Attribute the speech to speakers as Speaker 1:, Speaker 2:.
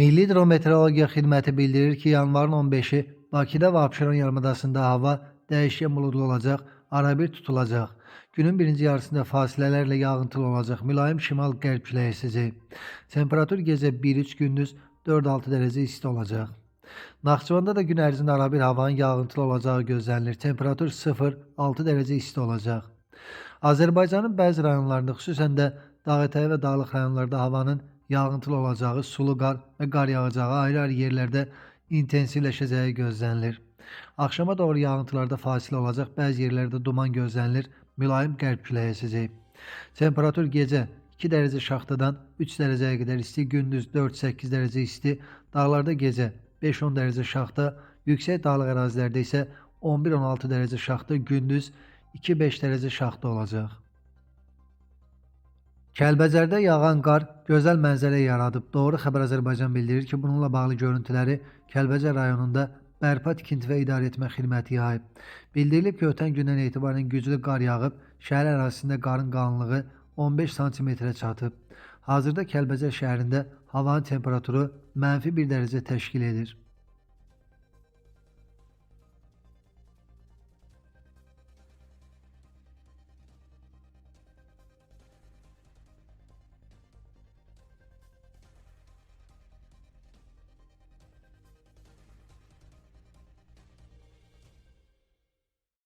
Speaker 1: Milli Hidrometeorologiya Xidməti bildirir ki, yanvarın 15-i Bakıda və Abşeron yarımadasında hava dəyişkən buludlu olacaq, arabir tutulacaq. Günün birinci yarısında fasilələrlə yağıntılı olacaq, mülayim şimal-qərb küləyi əsəcək. Temperatur gecə 1-3, gündüz 4-6 dərəcə isti olacaq. Naxçıvanda da gün ərzində arabir havanın yağıntılı olacağı gözlənilir. Temperatur 0-6 dərəcə isti olacaq. Azərbaycanın bəzi rayonlarında, xüsusən də dağətəyi və dağlıq rayonlarda havanın yağıntılı olacağı, sulu qar və qar yağacağı, ayrı-ayrı yerlərdə intensivləşəcəyi gözlənilir. Axşama doğru yağıntılarda fasilə olacaq, bəzi yerlərdə duman gözlənilir, mülayim qərb küləyi əsəcək. Temperatur gecə 2 dərəcə şaxtadan 3 dərəcəyə qədər isti, gündüz 4-8 dərəcə isti, dağlarda gecə 5-10 dərəcə şaxta, yüksək dağlıq ərazilərdə isə 11-16 dərəcə şaxta, gündüz 2-5 dərəcə şaxta olacaq. Kəlbəcərdə yağan qar gözəl mənzərə yaradıb. Doğru Xəbər Azərbaycan bildirir ki, bununla bağlı görüntüləri Kəlbəcər rayonunda Bərpa Tikinti və İdarəetmə Xidməti yayıb. Bildirilib ki, ötən gündən etibarən güclü qar yağıb, şəhər ərazisində qarın qalınlığı 15 sm-ə çatıb. Hazırda Kəlbəcər şəhərində havanın temperaturu -1 dərəcə təşkil edir.